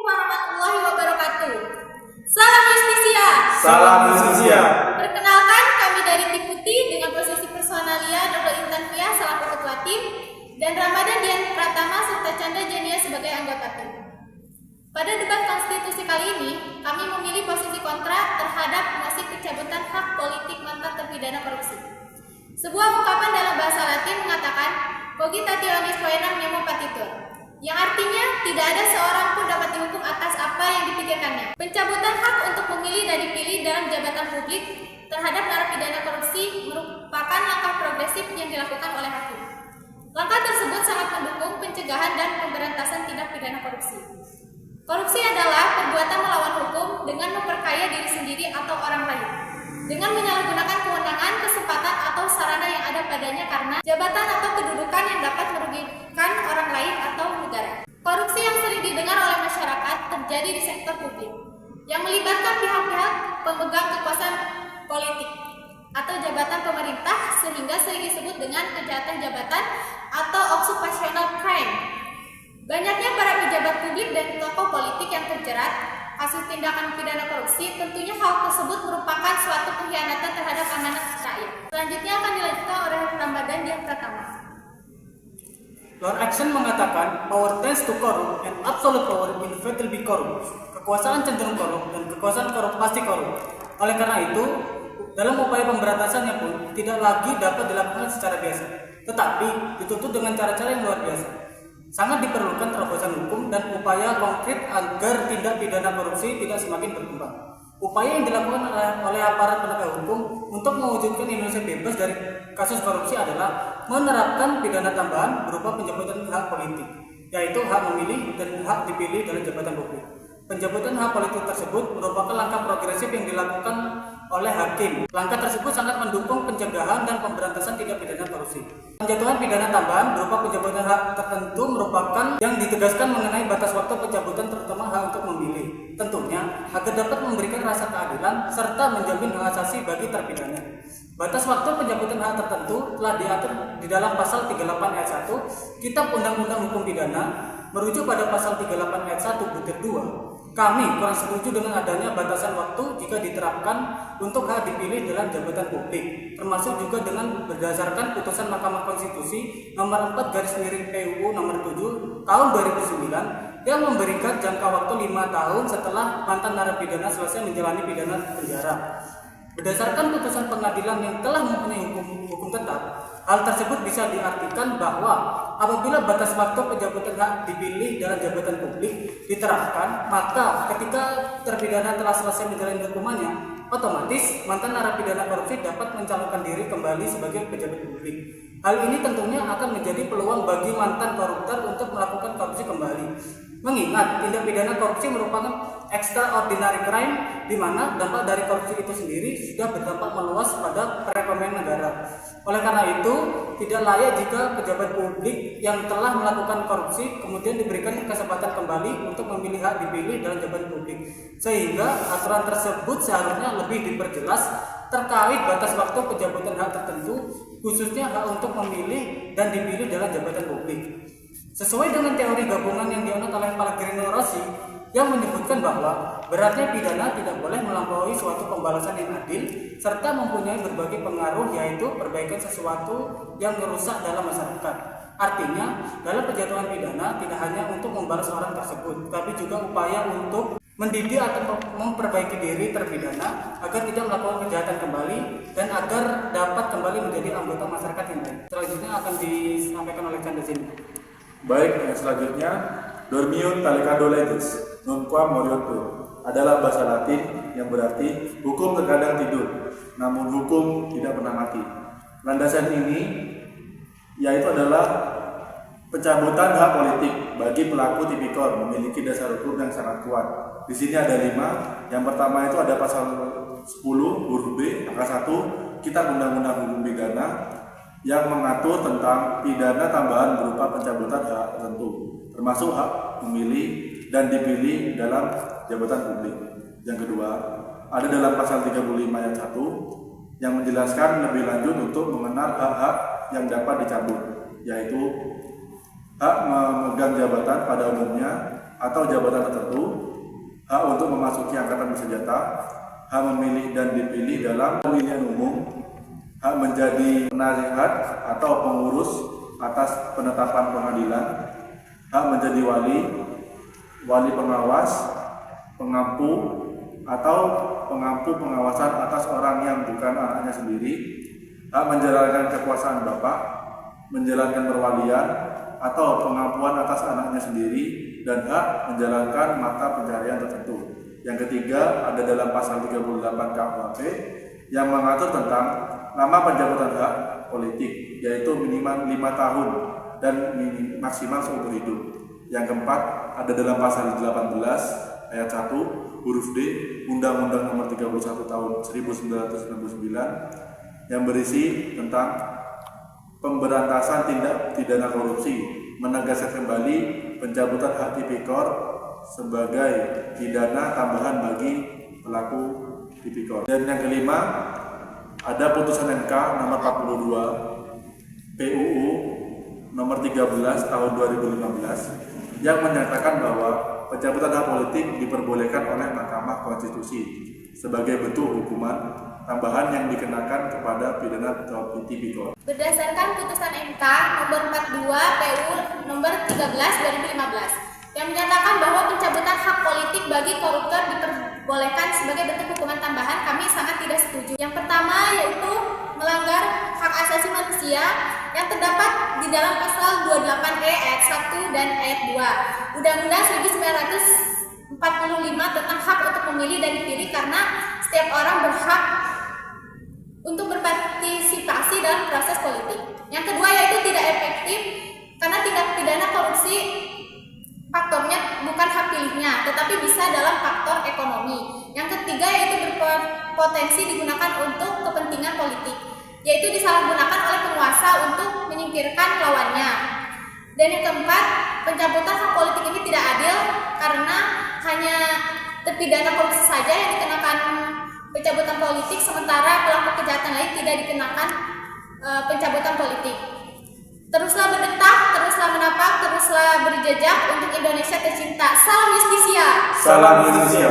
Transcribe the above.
warahmatullahi wabarakatuh. Salam Justisia. Salam Justisia. Perkenalkan, kami dari Tim Putih dengan posisi personalia Dr. Intan Fia selaku ketua tim dan Ramadan Dian Pratama serta Chandra Jenia sebagai anggota tim. Pada debat konstitusi kali ini, kami memilih posisi kontra terhadap mosi pencabutan hak politik mantan terpidana korupsi. Sebuah ungkapan dalam bahasa Latin mengatakan cogitationis poenam nemo patitur, yang artinya tidak ada seorang pun dapat dihukum atas apa yang dipikirkannya. Pencabutan hak untuk memilih dan dipilih dalam jabatan publik terhadap narapidana korupsi merupakan langkah progresif yang dilakukan oleh hakim. Langkah tersebut sangat mendukung pencegahan dan pemberantasan tindak pidana korupsi. Korupsi adalah perbuatan melawan hukum dengan memperkaya diri sendiri atau orang lain, dengan menyalahgunakan kewenangan, kesempatan, atau sarana yang ada padanya karena jabatan atau kedudukan yang dapat merugikan orang lain atau negara. Korupsi yang sering didengar oleh masyarakat terjadi di sektor publik, yang melibatkan pihak-pihak pemegang kekuasaan politik atau jabatan pemerintah, sehingga sering disebut dengan kejahatan jabatan atau occupational crime. Banyaknya para pejabat publik dan tokoh politik yang terjerat kasus tindakan pidana korupsi, tentunya hal tersebut merupakan suatu pengkhianatan terhadap amanat rakyat. Selanjutnya akan dilanjutkan oleh Ramadan Dian Pratama. Lord Action mengatakan, power tends to corrupt and absolute power inevitably corrupt. Kekuasaan cenderung korup dan kekuasaan korup pasti korup. Oleh karena itu, dalam upaya pemberantasannya pun tidak lagi dapat dilakukan secara biasa, tetapi dituntut dengan cara-cara yang luar biasa. Sangat diperlukan terobosan hukum dan upaya konkret agar tindak pidana korupsi tidak semakin berkembang. Upaya yang dilakukan oleh aparat penegak hukum untuk mewujudkan Indonesia bebas dari kasus korupsi adalah menerapkan pidana tambahan berupa pencabutan hak politik, yaitu hak memilih dan hak dipilih dalam jabatan publik. Pencabutan hak politik tersebut merupakan langkah progresif yang dilakukan oleh hakim. Langkah tersebut sangat mendukung pencegahan dan pemberantasan tindak pidana korupsi. Penjatuhan pidana tambahan berupa pencabutan hak tertentu merupakan yang ditegaskan mengenai batas waktu pencabutan, terutama hak untuk memilih. Tentunya agar dapat memberikan rasa keadilan serta menjamin hak asasi bagi terpidana. Batas waktu pencabutan hak tertentu telah diatur di dalam pasal 38 ayat 1 Kitab Undang-Undang Hukum Pidana, merujuk pada pasal 38 ayat 1 butir 2. Kami kurang setuju dengan adanya batasan waktu jika diterapkan untuk hak dipilih dalam jabatan publik, termasuk juga dengan berdasarkan putusan Mahkamah Konstitusi nomor 4/PUU nomor 7 tahun 2009 yang memberikan jangka waktu 5 tahun setelah mantan narapidana selesai menjalani pidana penjara. Berdasarkan putusan pengadilan yang telah mempunyai hukum tetap, hal tersebut bisa diartikan bahwa apabila batas waktu pencabutan hak dipilih dalam jabatan publik diterapkan, maka ketika terpidana telah selesai menjalani hukumannya, otomatis mantan narapidana korupsi dapat mencalonkan diri kembali sebagai pejabat publik. Hal ini tentunya akan menjadi peluang bagi mantan koruptor untuk melakukan korupsi kembali. Mengingat tindak pidana korupsi merupakan extraordinary crime, di mana dampak dari korupsi itu sendiri sudah berdampak meluas pada perekonomian negara. Oleh karena itu, tidak layak jika pejabat publik yang telah melakukan korupsi kemudian diberikan kesempatan kembali untuk memilih hak dipilih dalam jabatan publik, sehingga aturan tersebut seharusnya lebih diperjelas terkait batas waktu pencabutan hak tertentu, khususnya hak untuk memilih dan dipilih dalam jabatan publik. Sesuai dengan teori gabungan yang dianut oleh Pellegrino Rossi yang menyebutkan bahwa beratnya pidana tidak boleh melampaui suatu pembalasan yang adil serta mempunyai berbagai pengaruh, yaitu perbaikan sesuatu yang merusak dalam masyarakat. Artinya, dalam penjatuhan pidana tidak hanya untuk membalas orang tersebut, tapi juga upaya untuk mendidik atau memperbaiki diri terpidana agar tidak melakukan kejahatan kembali dan agar dapat kembali menjadi anggota masyarakat yang baik. Selanjutnya akan disampaikan oleh Chandra Jenia. Baik, yang selanjutnya Dormium talecado legis, nunquam moriuntur adalah bahasa Latin yang berarti hukum terkadang tidur, namun hukum tidak pernah mati. Landasan ini yaitu adalah pencabutan hak politik bagi pelaku tipikor memiliki dasar hukum yang sangat kuat. Di sini ada 5. Yang pertama itu ada pasal 10 huruf B angka 1 Kitab Undang-Undang Hukum Pidana yang mengatur tentang pidana tambahan berupa pencabutan hak tertentu, termasuk hak memilih dan dipilih dalam jabatan publik. Yang kedua, ada dalam pasal 35 ayat 1 yang menjelaskan lebih lanjut untuk mengenal hak-hak yang dapat dicabut, yaitu hak memegang jabatan pada umumnya, atau jabatan tertentu, hak untuk memasuki angkatan bersenjata, hak memilih dan dipilih dalam pemilihan umum, hak menjadi penasihat atau pengurus atas penetapan pengadilan, hak menjadi wali pengawas, pengampu atau pengampu pengawasan atas orang yang bukan anaknya sendiri, hak menjalankan kekuasaan bapak, menjalankan perwalian atau pengampuan atas anaknya sendiri, dan hak menjalankan mata pencaharian tertentu. Yang ketiga ada dalam pasal 38 KUHP yang mengatur tentang nama pencabutan hak politik, yaitu minimal 5 tahun dan maksimal seumur hidup. Yang keempat ada dalam pasal 18 ayat 1 huruf D Undang-Undang Nomor 31 Tahun 1999 yang berisi tentang pemberantasan tindak pidana korupsi, menegaskan kembali pencabutan hak tipikor sebagai pidana tambahan bagi pelaku tipikor. Dan yang kelima, ada putusan MK nomor 42 PUU nomor 13 tahun 2015 yang menyatakan bahwa pencabutan hak politik diperbolehkan oleh Mahkamah Konstitusi sebagai bentuk hukuman tambahan yang dikenakan kepada pidana tipikor. Berdasarkan putusan MK nomor 42 PUU nomor 13 2015 yang menyatakan bahwa pencabutan hak politik bagi koruptor diperbolehkan sebagai bentuk hukuman tambahan, kami sangat tidak setuju. Yang pertama yaitu melanggar hak asasi manusia yang terdapat di dalam pasal 28E ayat 1 dan ayat 2 Undang-Undang 1945 tentang hak untuk memilih dan dipilih, karena setiap orang berhak untuk berpartisipasi dalam proses politik. Yang kedua yaitu tidak efektif karena tindak pidana korupsi faktornya bukan hak pilihnya, tetapi bisa dalam faktor ekonomi. Yang ketiga yaitu berpotensi digunakan untuk kepentingan politik, yaitu disalahgunakan oleh penguasa untuk menyingkirkan lawannya. Dan yang keempat, pencabutan hak politik ini tidak adil karena hanya terpidana korupsi saja yang dikenakan pencabutan politik, sementara pelaku kejahatan lain tidak dikenakan pencabutan politik. Teruslah berdetak, teruslah menapak, teruslah berjejak untuk Indonesia tercinta. Salam Justisia. Salam Indonesia.